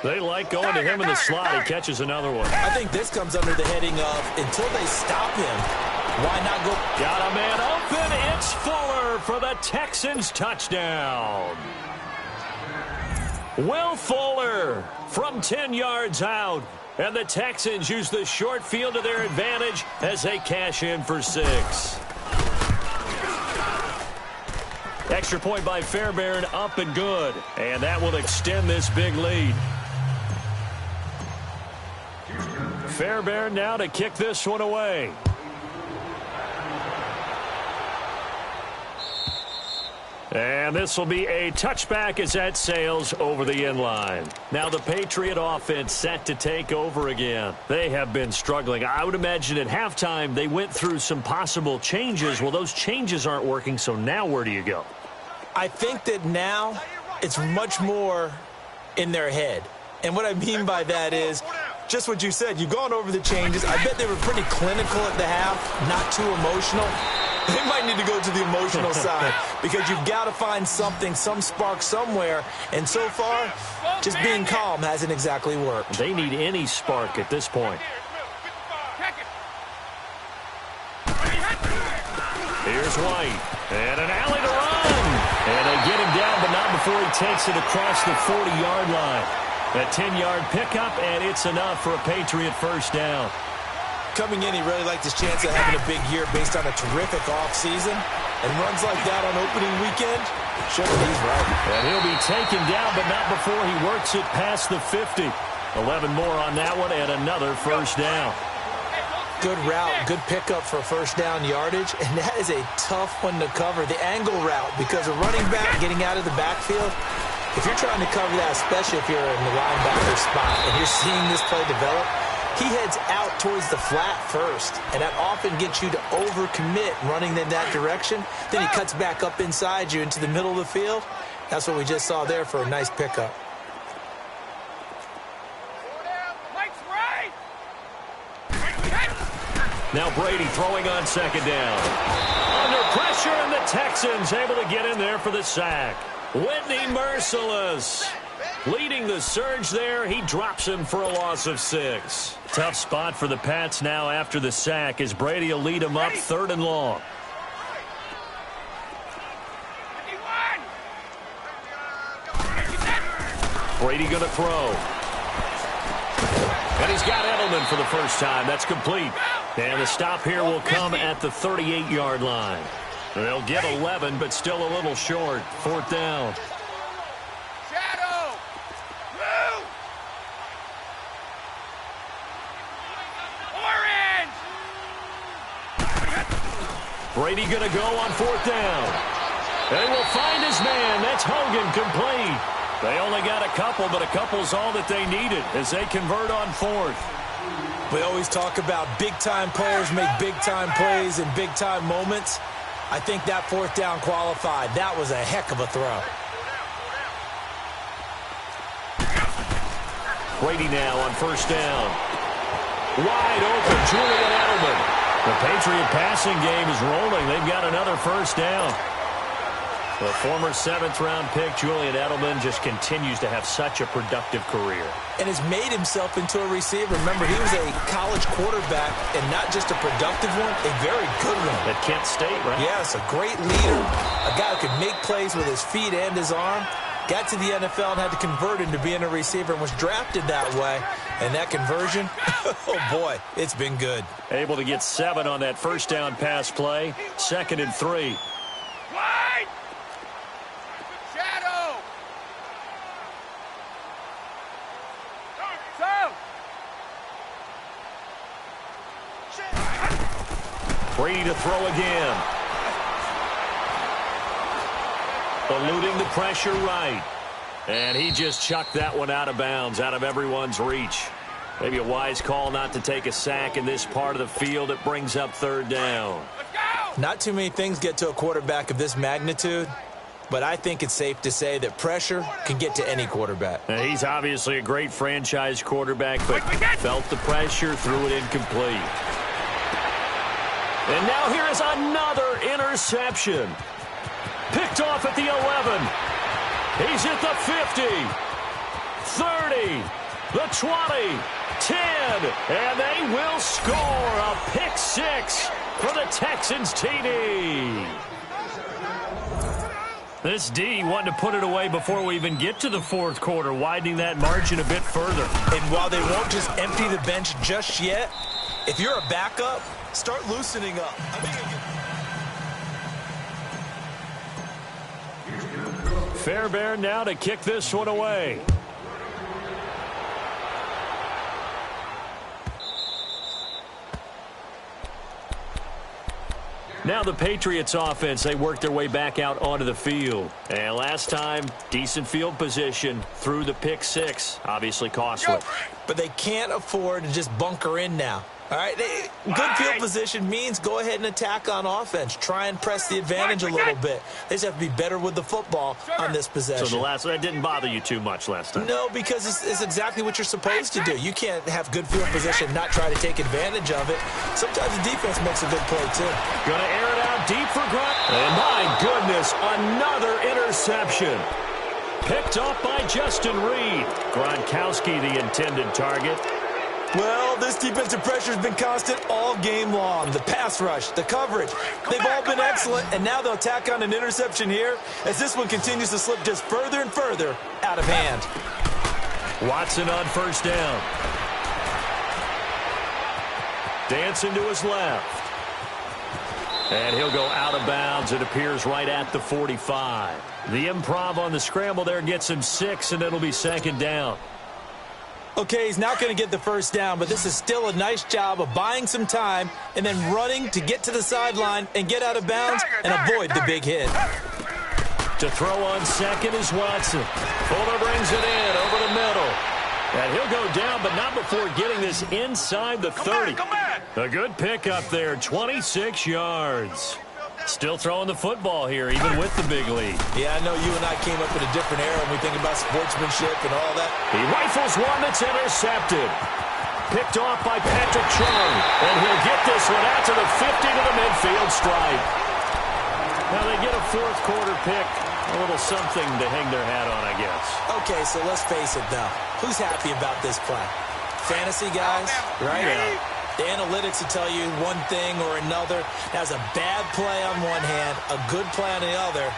They like going to him in the slot. He catches another one. I think this comes under the heading of until they stop him, why not go? Got a man open. It's Fuller for the Texans touchdown. Will Fuller from 10 yards out. And the Texans use the short field to their advantage as they cash in for 6. Extra point by Fairbairn, up and good. And that will extend this big lead. Fairbairn now to kick this one away. And this will be a touchback as that sails over the end line. Now the Patriot offense set to take over again. They have been struggling. I would imagine at halftime they went through some possible changes. Well, those changes aren't working, so now where do you go? I think that now it's much more in their head. And what I mean by that is just what you said. You've gone over the changes. I bet they were pretty clinical at the half, not too emotional. They might need to go to the emotional side because you've got to find something, some spark somewhere. And so far, just being calm hasn't exactly worked. They need any spark at this point. Here's White. And an alley to run. And they get him down, but not before he takes it across the 40-yard line. A 10-yard pickup, and it's enough for a Patriot first down. Coming in, he really liked his chance of having a big year based on a terrific offseason. And runs like that on opening weekend, show that he's right. And he'll be taken down, but not before he works it past the 50. 11 more on that one, and another first down. Good route, good pickup for first down yardage, and that is a tough one to cover. The angle route, because a running back getting out of the backfield, if you're trying to cover that, especially if you're in the linebacker spot and you're seeing this play develop, he heads out towards the flat first, and that often gets you to overcommit running in that direction. Then he cuts back up inside you into the middle of the field. That's what we just saw there for a nice pickup. Now Brady throwing on second down. Under pressure, and the Texans able to get in there for the sack. Whitney Mercilus leading the surge there. He drops him for a loss of 6. Tough spot for the Pats now after the sack as Brady will lead him up 3rd and long. Brady going to throw. And he's got Edelman for the first time. That's complete. And the stop here will come at the 38-yard line. They'll get 11, but still a little short. 4th down. Shadow! Blue! Orange! Brady going to go on 4th down. They will find his man. That's Hogan, complete. They only got a couple, but a couple's all that they needed as they convert on 4th. We always talk about big-time players make big-time plays in big-time moments. I think that 4th down qualified. That was a heck of a throw. Brady now on 1st down. Wide open, Julian Edelman. The Patriot passing game is rolling. They've got another first down. The former 7th-round pick, Julian Edelman, just continues to have such a productive career. And has made himself into a receiver. Remember, he was a college quarterback, and not just a productive one, a very good one. At Kent State, right? Yes, a great leader, a guy who could make plays with his feet and his arm. Got to the NFL and had to convert into being a receiver and was drafted that way. And that conversion, oh boy, it's been good. Able to get 7 on that first down pass play. 2nd and 3. Wide! Shadow! Brady to throw again. Eluding the pressure right. And he just chucked that one out of bounds, out of everyone's reach. Maybe a wise call not to take a sack in this part of the field. It brings up third down. Not too many things get to a quarterback of this magnitude, but I think it's safe to say that pressure can get to any quarterback. Now, he's obviously a great franchise quarterback, but felt the pressure, threw it incomplete. And now here is another interception. Picked off at the 11. He's at the 50, 30, the 20, 10, and they will score a pick six for the Texans TD. This D wanting to put it away before we even get to the fourth quarter, widening that margin a bit further. And while they won't just empty the bench just yet, if you're a backup, start loosening up. Fairbairn now to kick this one away. Now the Patriots offense, they work their way back out onto the field. And last time, decent field position through the pick six. Obviously costly. But they can't afford to just bunker in now. All right, good field position means go ahead and attack on offense. Try and press the advantage a little bit. They just have to be better with the football on this possession. So that didn't bother you too much last time? No, because it's exactly what you're supposed to do. You can't have good field position and not try to take advantage of it. Sometimes the defense makes a good play, too. Going to air it out deep for Grunt. And my goodness, another interception. Picked off by Justin Reed. Gronkowski, the intended target. Well, this defensive pressure has been constant all game long. The pass rush, the coverage, they've all been excellent, and now they'll tack on an interception here as this one continues to slip just further and further out of hand. Watson on first down. Dancing to his left. And he'll go out of bounds. It appears right at the 45. The improv on the scramble there gets him 6, and it'll be second down. Okay, he's not going to get the first down, but this is still a nice job of buying some time and then running to get to the sideline and get out of bounds and avoid the big hit. To throw on second is Watson. Fuller brings it in over the middle. And he'll go down, but not before getting this inside the 30. A good pickup there, 26 yards. Still throwing the football here, even with the big lead. Yeah, I know you and I came up in a different era when we think about sportsmanship and all that. He rifles one that's intercepted. Picked off by Patrick Chung. And he'll get this one out to the 50 to the midfield stripe. Now they get a fourth quarter pick. A little something to hang their hat on, I guess. Okay, so let's face it, though. Who's happy about this play? Fantasy guys, right? Yeah. The analytics will tell you one thing or another. That's a bad play on one hand, a good play on the other,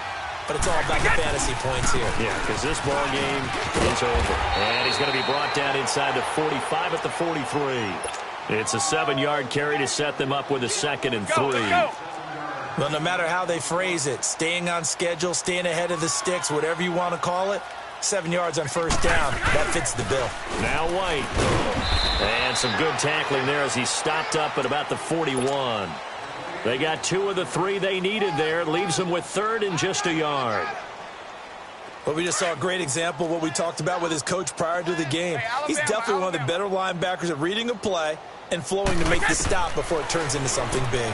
but it's all about the fantasy points here. Yeah, because this ball game is over. And he's going to be brought down inside the 45 at the 43. It's a 7-yard carry to set them up with a 2nd and 3. Well, no matter how they phrase it, staying on schedule, staying ahead of the sticks, whatever you want to call it, 7 yards on first down. That fits the bill. Now White. And some good tackling there as he stopped up at about the 41. They got 2 of the 3 they needed there. Leaves them with 3rd and just a yard. Well, we just saw a great example of what we talked about with his coach prior to the game. He's definitely one of the better linebackers at reading a play and flowing to make the stop before it turns into something big.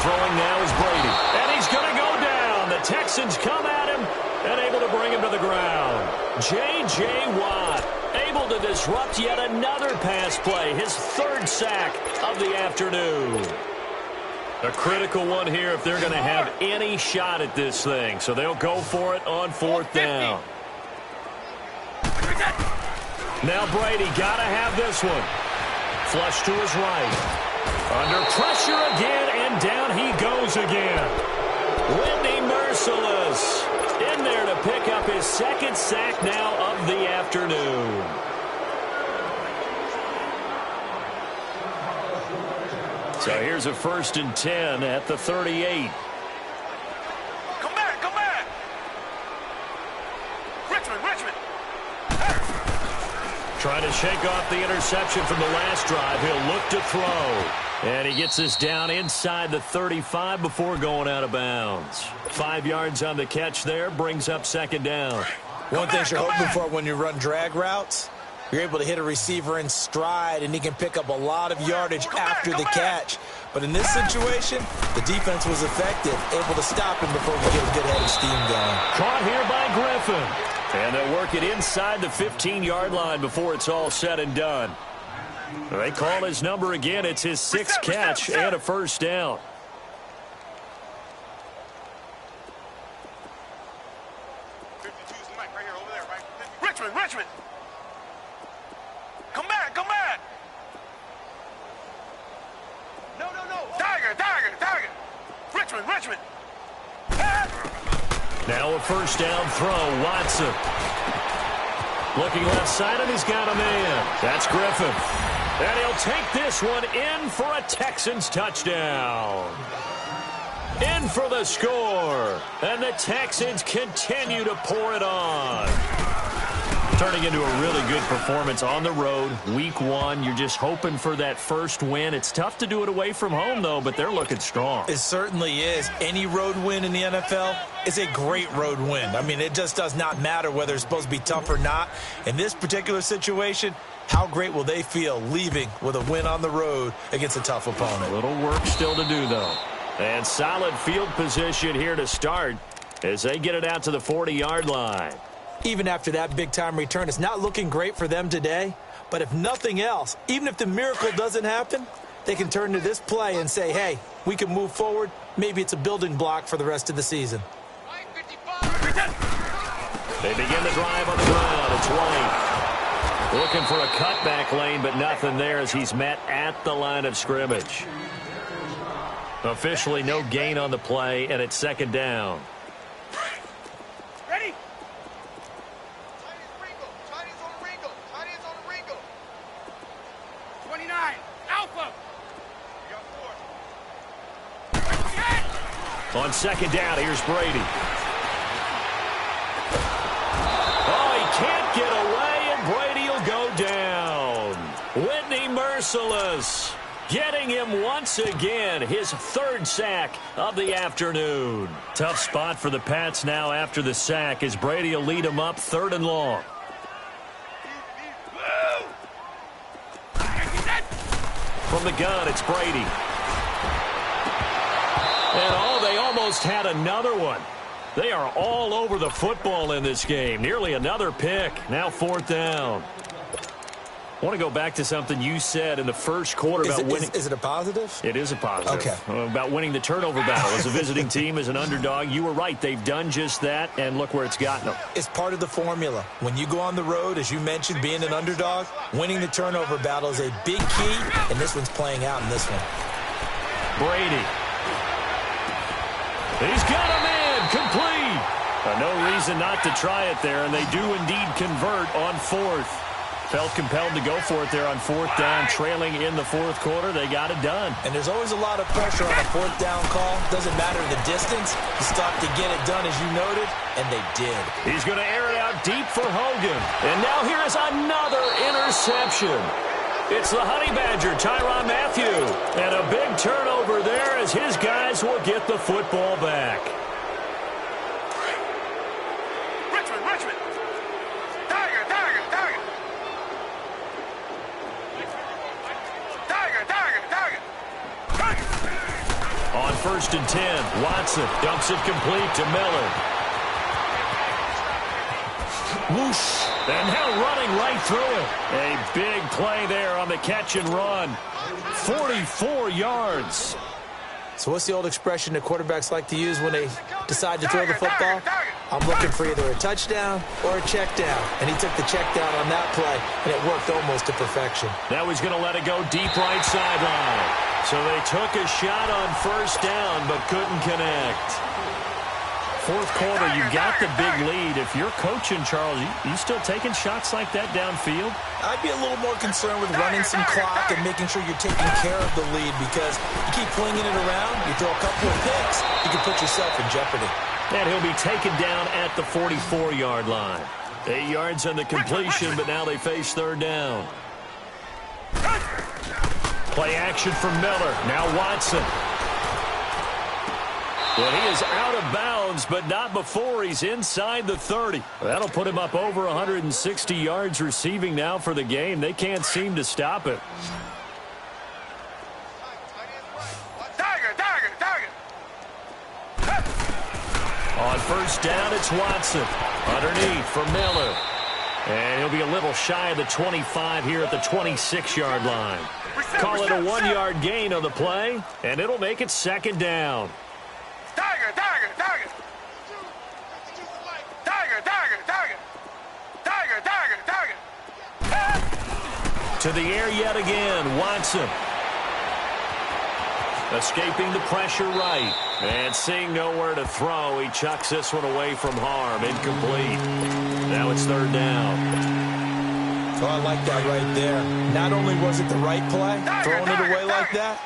Throwing now is Brady. And he's going to go down. The Texans come at him and able to bring him to the ground. J.J. Watt able to disrupt yet another pass play. His 3rd sack of the afternoon. A critical one here if they're going to have any shot at this thing. So they'll go for it on 4th down. Now Brady got to have this one. Flush to his right. Under pressure again, and down he goes again. Whitney Merciless in there to pick up his 2nd sack now of the afternoon. So here's a 1st and 10 at the 38. Come back. Richmond. Trying to shake off the interception from the last drive. He'll look to throw. And he gets this down inside the 35 before going out of bounds. 5 yards on the catch there, brings up second down. One thing you're hoping for when you run drag routes, you're able to hit a receiver in stride, and he can pick up a lot of yardage after the catch. But in this situation, the defense was effective, able to stop him before we get a good head of steam going. Caught here by Griffin. And they'll work it inside the 15-yard line before it's all said and done. They call his number again. It's his 6th catch and a first down. Richmond! Come back! No! Tiger! Richmond! Now a first down throw, Watson. Looking left side, and he's got a man. That's Griffin. And he'll take this one in for a Texans touchdown. In for the score. And the Texans continue to pour it on. Turning into a really good performance on the road. Week 1, you're just hoping for that first win. It's tough to do it away from home, though, but they're looking strong. It certainly is. Any road win in the NFL is a great road win. I mean, it just does not matter whether it's supposed to be tough or not. In this particular situation, how great will they feel leaving with a win on the road against a tough opponent? A little work still to do, though. And solid field position here to start as they get it out to the 40-yard line. Even after that big-time return, it's not looking great for them today. But if nothing else, even if the miracle doesn't happen, they can turn to this play and say, hey, we can move forward. Maybe it's a building block for the rest of the season. They begin the drive on the ground. It's White. Looking for a cutback lane, but nothing there as he's met at the line of scrimmage. Officially no gain on the play, and it's second down. Ready? 29, Alpha. On second down, here's Brady. Oh, he can't get away, and Brady will go down. Whitney merciless. Getting him once again, his 3rd sack of the afternoon. Tough spot for the Pats now after the sack as Brady will lead him up 3rd and long. From the gun, it's Brady. And they almost had another one. They are all over the football in this game. Nearly another pick. Now 4th down. I want to go back to something you said in the first quarter about winning. Is it a positive? It is a positive. Okay. About winning the turnover battle as a visiting team, as an underdog. You were right. They've done just that, and look where it's gotten them. It's part of the formula. When you go on the road, as you mentioned, being an underdog, winning the turnover battle is a big key, and this one's playing out in this one. Brady. He's got a man complete. No reason not to try it there, and they do indeed convert on 4th. Felt compelled to go for it there on 4th down, trailing in the 4th quarter. They got it done. And there's always a lot of pressure on a 4th down call. Doesn't matter the distance. You stop to get it done, as you noted, and they did. He's going to air it out deep for Hogan. And now here is another interception. It's the Honey Badger, Tyrann Mathieu. And a big turnover there as his guys will get the football back. Richmond. Tiger. On 1st and 10, Watson dumps it complete to Miller. Whoosh. And now running right through it. A big play there on the catch and run. 44 yards. So what's the old expression that quarterbacks like to use when they decide to throw the football? I'm looking for either a touchdown or a check down. And he took the check down on that play, and it worked almost to perfection. Now he's going to let it go deep right sideline. So they took a shot on 1st down, but couldn't connect. 4th quarter, you got the big lead. If you're coaching, Charles, you still taking shots like that downfield? I'd be a little more concerned with running some clock and making sure you're taking care of the lead, because you keep flinging it around, you throw a couple of picks, you can put yourself in jeopardy. And he'll be taken down at the 44-yard line. 8 yards on the completion, but now they face 3rd down. Play action for Miller. Now Watson. Well, he is out of bounds, but not before he's inside the 30. That'll put him up over 160 yards receiving now for the game. They can't seem to stop it. On first down, it's Watson. Underneath for Miller. And he'll be a little shy of the 25 here at the 26-yard line. Call it a 1-yard gain on the play, and it'll make it second down. To the air yet again, Watson. Escaping the pressure right. And seeing nowhere to throw, he chucks this one away from harm. Incomplete. Now it's third down. Oh, I like that right there. Not only was it the right play, throwing it away like that,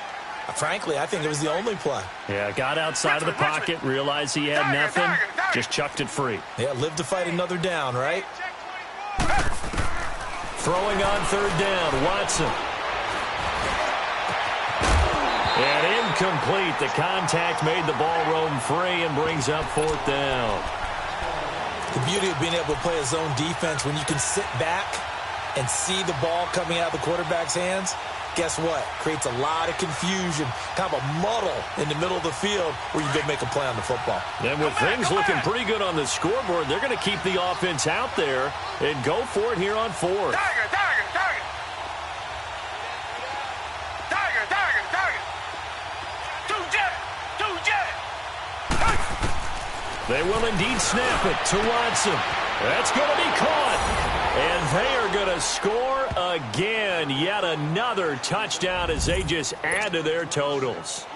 frankly, I think it was the only play. Yeah, got outside of the pocket, realized he had nothing, just chucked it free. Yeah, live to fight another down, right? Throwing on third down, Watson. And incomplete. The contact made the ball roam free and brings up fourth down. The beauty of being able to play a zone defense when you can sit back and see the ball coming out of the quarterback's hands, guess what? Creates a lot of confusion, kind of a muddle in the middle of the field where you go make a play on the football. And with things looking pretty good on the scoreboard, they're going to keep the offense out there and go for it here on fourth. They will indeed snap it to Watson. That's going to be caught. And they are going to score again. Yet another touchdown as they just add to their totals.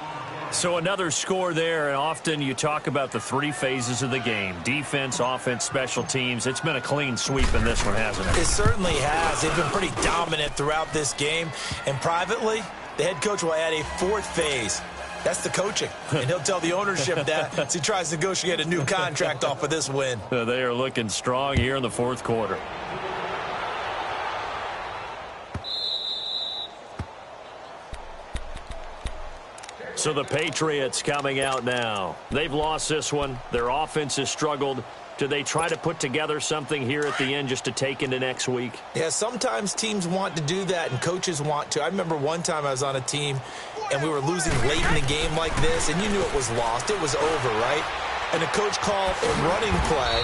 So another score there, and often you talk about the three phases of the game. Defense, offense, special teams. It's been a clean sweep in this one, hasn't it? It certainly has. They've been pretty dominant throughout this game. And privately, the head coach will add a fourth phase. That's the coaching. And he'll tell the ownership that as he tries to negotiate a new contract off of this win. They are looking strong here in the fourth quarter. So the Patriots coming out now. They've lost this one. Their offense has struggled. Do they try to put together something here at the end just to take into next week? Yeah, sometimes teams want to do that and coaches want to. I remember one time I was on a team and we were losing late in the game like this, and you knew it was lost. It was over, right? And the coach called a running play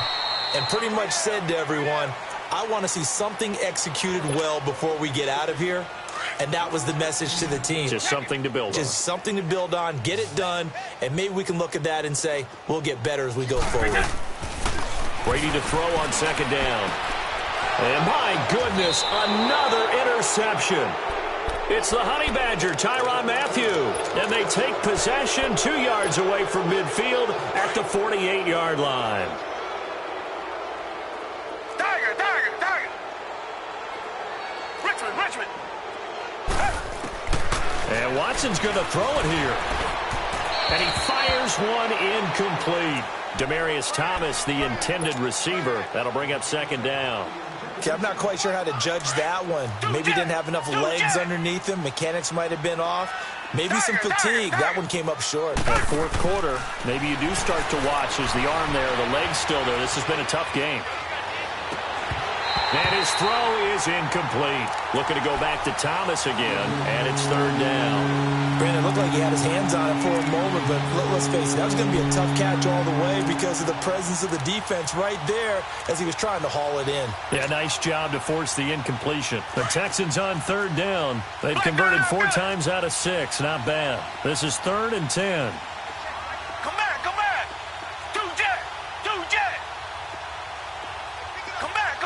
and pretty much said to everyone, I want to see something executed well before we get out of here. And that was the message to the team. Just something to build on. Just something to build on, get it done, and maybe we can look at that and say, we'll get better as we go forward. Brady to throw on second down. And my goodness, another interception. It's the Honey Badger, Tyrann Mathieu. And they take possession 2 yards away from midfield at the 48-yard line. Tiger. Richmond. And Watson's going to throw it here. And he fires one incomplete. Demaryius Thomas, the intended receiver. That'll bring up second down. Okay, I'm not quite sure how to judge that one. Maybe he didn't have enough legs underneath him. Mechanics might have been off. Maybe some fatigue. That one came up short. Fourth quarter, maybe you do start to watch as the arm there, the leg's still there. This has been a tough game. And his throw is incomplete. Looking to go back to Thomas again, and it's third down. Brandon, it looked like he had his hands on it for a moment, but let's face it, that was going to be a tough catch all the way because of the presence of the defense right there as he was trying to haul it in. Yeah, nice job to force the incompletion. The Texans on third down. They've converted 4 times out of 6. Not bad. This is 3rd and 10. Come back. Two jet. Come back.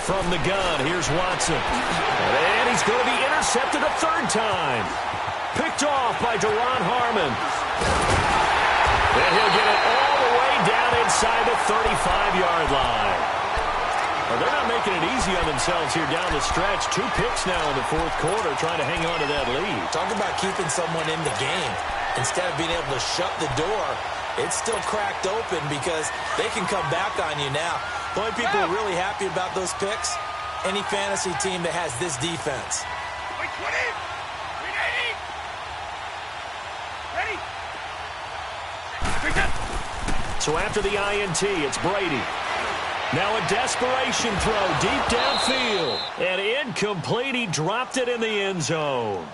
From the gun, here's Watson. And he's going to be intercepted a 3rd time. Picked off by Duron Harmon. And he'll get it all the way down inside the 35-yard line. Well, they're not making it easy on themselves here down the stretch. 2 picks now in the fourth quarter, trying to hang on to that lead. Talk about keeping someone in the game. Instead of being able to shut the door, it's still cracked open because they can come back on you now. The only people who are really happy about those picks, any fantasy team that has this defense. Wait, 20. Ready? So after the INT, it's Brady. Now a desperation throw deep downfield. And incomplete. He dropped it in the end zone.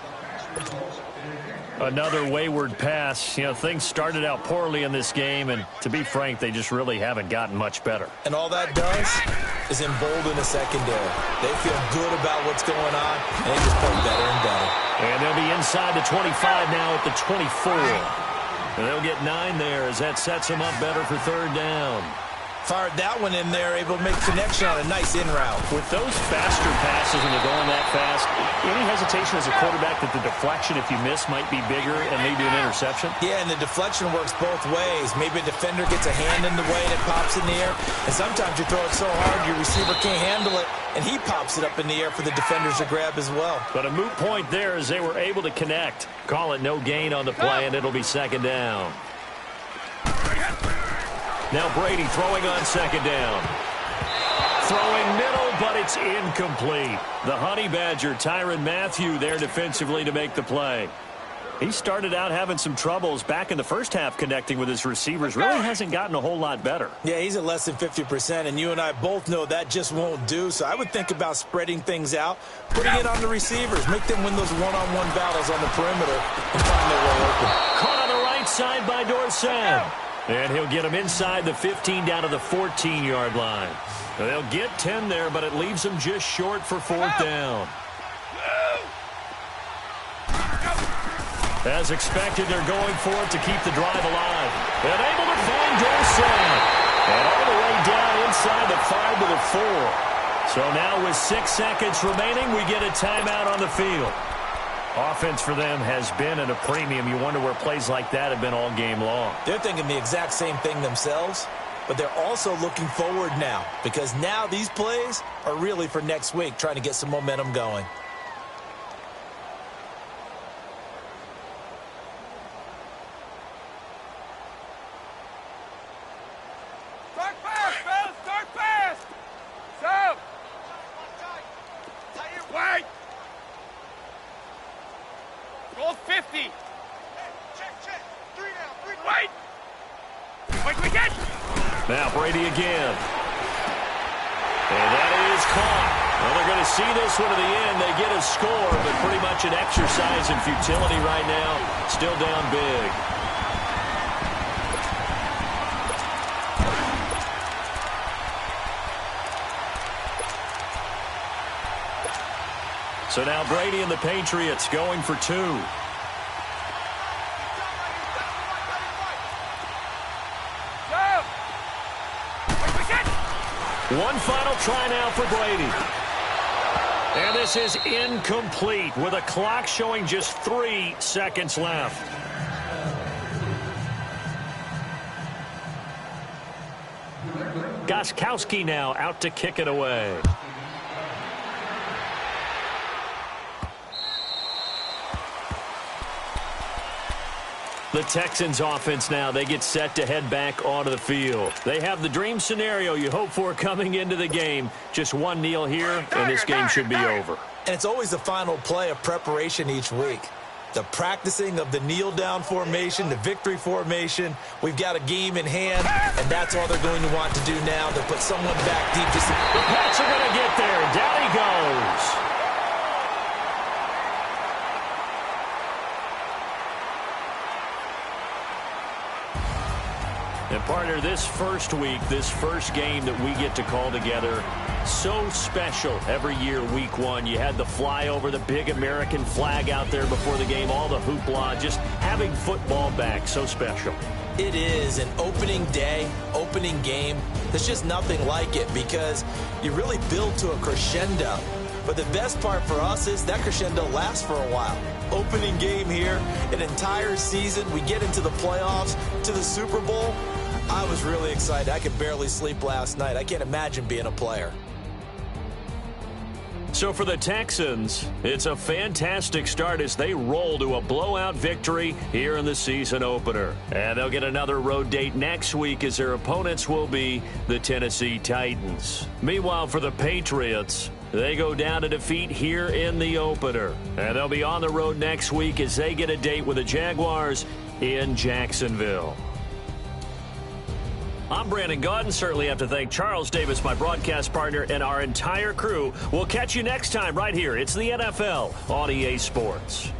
Another wayward pass. You know, things started out poorly in this game, and to be frank, they just really haven't gotten much better. And all that does is embolden the secondary. They feel good about what's going on, and they just play better and better. And they'll be inside the 25 now at the 24. And they'll get 9 there as that sets them up better for third down. Fired that one in there, able to make connection on a nice in route. With those faster passes when they're going that fast, any hesitation as a quarterback that the deflection, if you miss, might be bigger and lead to an interception? Yeah, and the deflection works both ways. Maybe a defender gets a hand in the way and it pops in the air. And sometimes you throw it so hard your receiver can't handle it, and he pops it up in the air for the defenders to grab as well. But a moot point there as they were able to connect. Call it no gain on the play, and it'll be second down. Now Brady throwing on second down. Throwing middle, but it's incomplete. The Honey Badger, Tyrann Mathieu, there defensively to make the play. He started out having some troubles back in the first half connecting with his receivers. Really hasn't gotten a whole lot better. Yeah, he's at less than 50%, and you and I both know that just won't do. So I would think about spreading things out, putting it on the receivers, make them win those one-on-one battles on the perimeter, and find their way open. Caught on the right side by Dorsett. And he'll get him inside the 15 down to the 14-yard line. They'll get 10 there, but it leaves them just short for fourth down. As expected, they're going for it to keep the drive alive. And able to find Dorsett. And all the way down inside the 5 to the 4. So now with 6 seconds remaining, we get a timeout on the field. Offense for them has been at a premium. You wonder where plays like that have been all game long. They're thinking the exact same thing themselves, but they're also looking forward now because now these plays are really for next week, trying to get some momentum going. Start fast, fellas! Start fast! Stop! Wait! Goal 50! Check! 3 now! Wait! Wait, get! Now Brady again. And that is caught. Well, they're going to see this one to the end. They get a score, but pretty much an exercise in futility right now. Still down big. So now Brady and the Patriots going for 2. One final try now for Brady. And this is incomplete with a clock showing just 3 seconds left. Gostkowski now out to kick it away. The Texans offense now, they get set to head back onto the field. They have the dream scenario you hope for coming into the game. Just one kneel here, and this game should be over. And it's always the final play of preparation each week. The practicing of the kneel-down formation, the victory formation. We've got a game in hand, and that's all they're going to want to do now. They'll put someone back deep. The Pats are going to get there. Down he goes. And partner, this first week, this first game that we get to call together, so special every year, week 1. You had the flyover, the big American flag out there before the game, all the hoopla, just having football back, so special. It is an opening day, opening game. There's just nothing like it because you really build to a crescendo. But the best part for us is that crescendo lasts for a while. Opening game here, an entire season. We get into the playoffs, to the Super Bowl. I was really excited. I could barely sleep last night. I can't imagine being a player. So for the Texans, it's a fantastic start as they roll to a blowout victory here in the season opener. And they'll get another road date next week as their opponents will be the Tennessee Titans. Meanwhile, for the Patriots, They go down to defeat here in the opener. And they'll be on the road next week as they get a date with the Jaguars in Jacksonville. I'm Brandon Gaudin. Certainly have to thank Charles Davis, my broadcast partner, and our entire crew. We'll catch you next time right here. It's the NFL on EA Sports.